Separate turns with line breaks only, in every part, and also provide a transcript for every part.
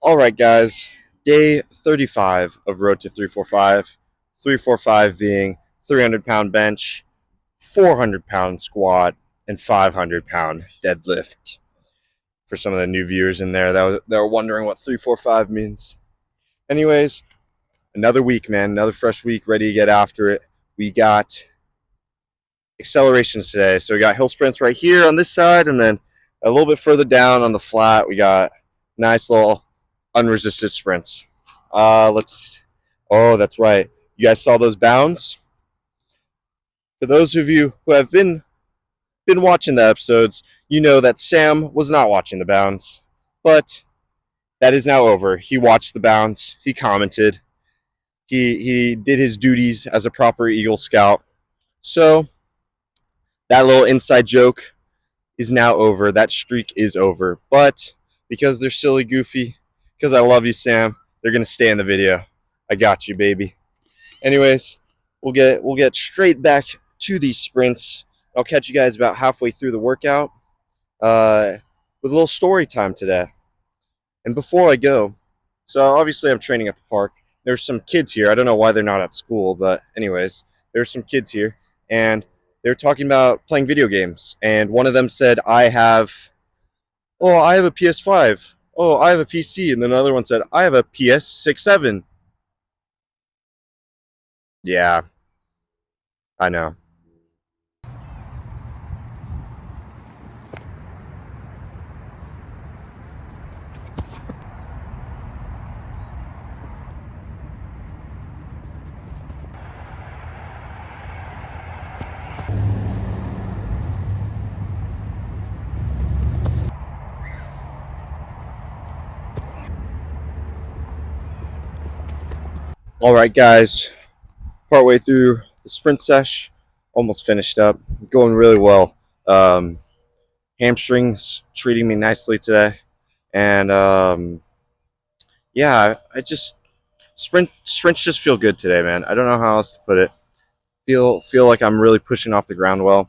All right, guys. Day 35 of Road to 345. 345 being 300-pound bench, 400-pound squat, and 500-pound deadlift. For some of the new viewers in there that were wondering what 345 means. Anyways, another week, man. Another fresh week, ready to get after it. We got accelerations today. So we got hill sprints right here on this side, and then a little bit further down on the flat, we got nice little unresisted sprints. Oh, that's right. You guys saw those bounds? For those of you who have been watching the episodes, you know that Sam was not watching the bounds, but that is now over. He watched the bounds. He commented. He did his duties as a proper Eagle Scout. So that little inside joke is now over. That streak is over. But because they're silly goofy, because I love you, Sam, they're gonna stay in the video. I got you, baby. Anyways, we'll get straight back to these sprints. I'll catch you guys about halfway through the workout with a little story time today. And before I go, so obviously I'm training at the park. There's some kids here. I don't know why they're not at school, but anyways, there's some kids here, and they're talking about playing video games. And one of them said, I have a PS5. Oh, I have a PC. And then another one said, I have a PS6-7. Yeah, I know. All right, guys, partway through the sprint sesh, almost finished up, going really well. Hamstrings treating me nicely today, and yeah, I just sprints just feel good today, man. I don't know how else to put it. Feel like I'm really pushing off the ground well.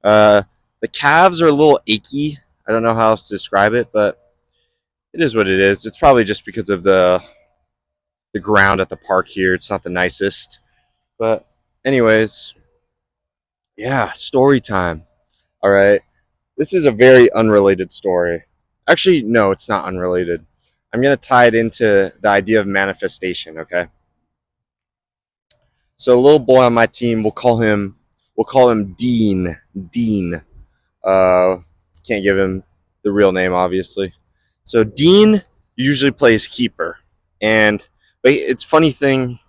The calves are a little achy. I don't know how else to describe it, but it is what it is. It's probably just because of the ground at the park here. It's not the nicest. But anyways, yeah, story time. All right. This is a very unrelated story. Actually, no, it's not unrelated. I'm going to tie it into the idea of manifestation, okay? So a little boy on my team, we'll call him Dean. Dean. Can't give him the real name, obviously. So Dean usually plays keeper. And but it's funny thing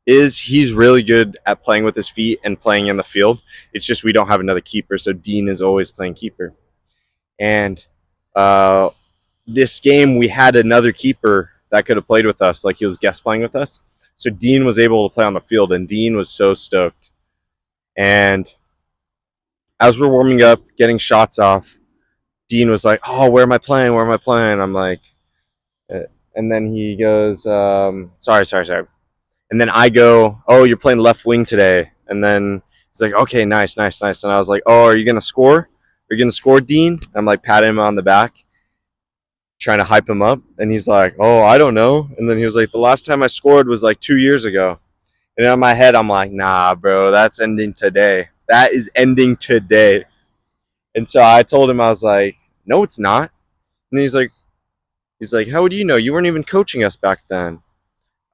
is he's really good at playing with his feet and playing in the field. It's just we don't have another keeper, so Dean is always playing keeper. And this game we had another keeper that could have played with us, like he was guest playing with us. So Dean was able to play on the field, and Dean was so stoked. And as we're warming up, getting shots off, Dean was like, "Oh, where am I playing? Where am I playing?" I'm like, and then he goes, sorry. And then I go, "Oh, you're playing left wing today." And then he's like, "Okay, nice. And I was like, "Oh, are you going to score? Are you going to score, Dean?" I'm like patting him on the back, trying to hype him up. And he's like, "Oh, I don't know." And then he was like, "The last time I scored was like 2 years ago." And in my head, I'm like, "Nah, bro, that's ending today. That is ending today." And so I told him, I was like, "No, it's not." And then he's like, "How would you know? You weren't even coaching us back then."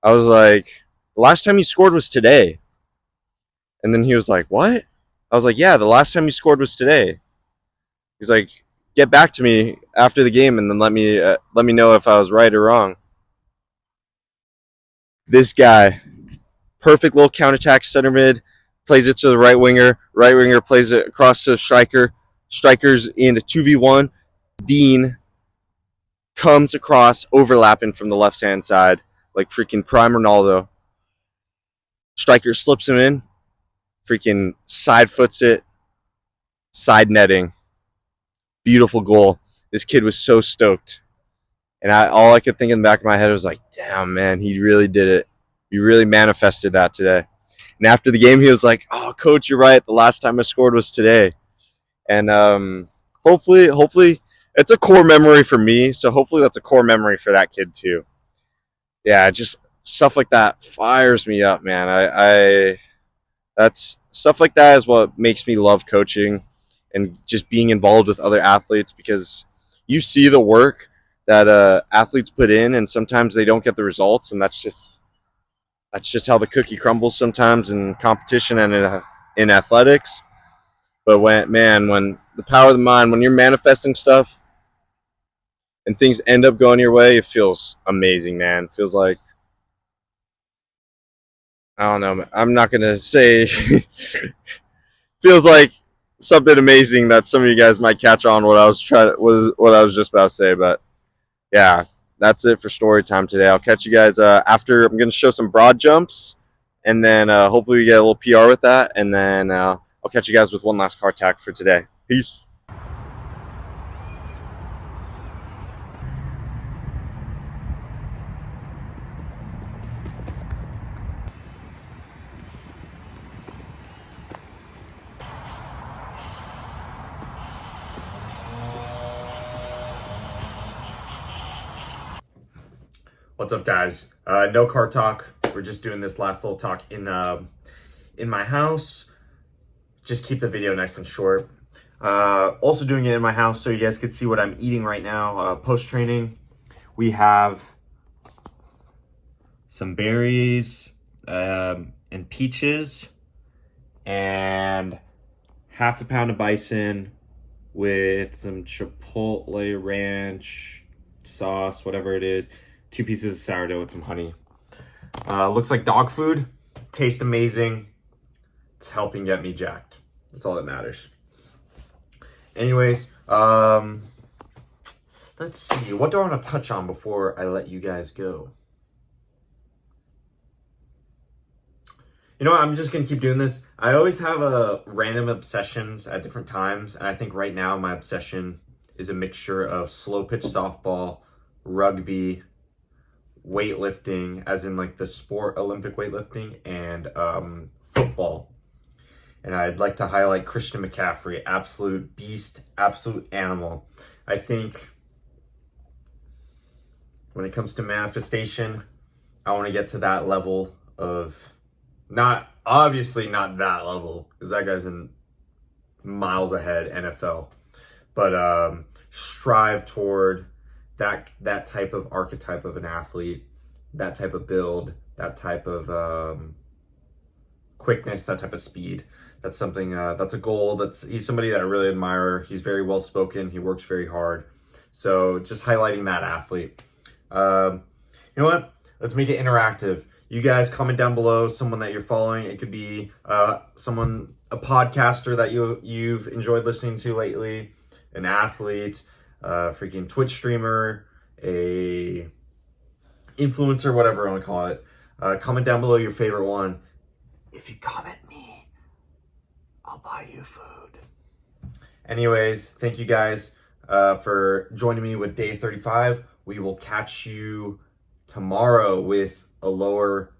I was like, "The last time you scored was today." And then he was like, "What?" I was like, "Yeah, the last time you scored was today." He's like, "Get back to me after the game and then let me know if I was right or wrong." This guy, perfect little counterattack center mid, plays it to the right winger plays it across to the striker. Strikers in a 2v1. Dean comes across, overlapping from the left-hand side, like freaking prime Ronaldo. Striker slips him in, freaking side foots it, side netting. Beautiful goal. This kid was so stoked. And all I could think in the back of my head was like, damn, man, he really did it. He really manifested that today. And after the game, he was like, "Oh, coach, you're right. The last time I scored was today." And hopefully, it's a core memory for me. So hopefully that's a core memory for that kid too. yeah, just stuff like that fires me up, man. I that's stuff like that is what makes me love coaching and just being involved with other athletes, because you see the work that athletes put in, and sometimes they don't get the results, and that's just how the cookie crumbles sometimes in competition and in athletics. But when the power of the mind, when you're manifesting stuff and things end up going your way, it feels amazing, man. It feels like, I don't know. I'm not gonna say feels like something amazing that some of you guys might catch on what I was just about to say. But yeah, that's it for story time today. I'll catch you guys after. I'm gonna show some broad jumps, and then hopefully we get a little PR with that, and then I'll catch you guys with one last car tack for today. Peace. What's up, guys? No car talk. We're just doing this last little talk in my house. Just keep the video nice and short. Also doing it in my house so you guys can see what I'm eating right now. Post training, we have some berries and peaches, and half a pound of bison with some chipotle ranch sauce, whatever it is. 2 pieces of sourdough with some honey. Looks like dog food. Tastes amazing. It's helping get me jacked. That's all that matters. Anyways, let's see. What do I want to touch on before I let you guys go? You know what? I'm just going to keep doing this. I always have random obsessions at different times. And I think right now my obsession is a mixture of slow pitch softball, rugby, weightlifting, as in like the sport Olympic weightlifting, and football. And I'd like to highlight Christian McCaffrey, absolute beast, absolute animal. I think when it comes to manifestation, I want to get to that level of, obviously not that level, because that guy's in miles ahead NFL, but strive toward that type of archetype of an athlete, that type of build, that type of quickness, that type of speed. That's something. That's a goal. He's somebody that I really admire. He's very well spoken. He works very hard. So just highlighting that athlete. You know what? Let's make it interactive. You guys comment down below someone that you're following. It could be a podcaster that you've enjoyed listening to lately, an athlete, freaking Twitch streamer, a influencer, whatever I want to call it. Comment down below your favorite one. If you comment me, I'll buy you food. Anyways, thank you guys for joining me with day 35. We will catch you tomorrow with a lower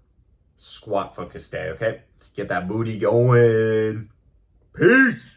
squat focus day, okay? Get that booty going. Peace.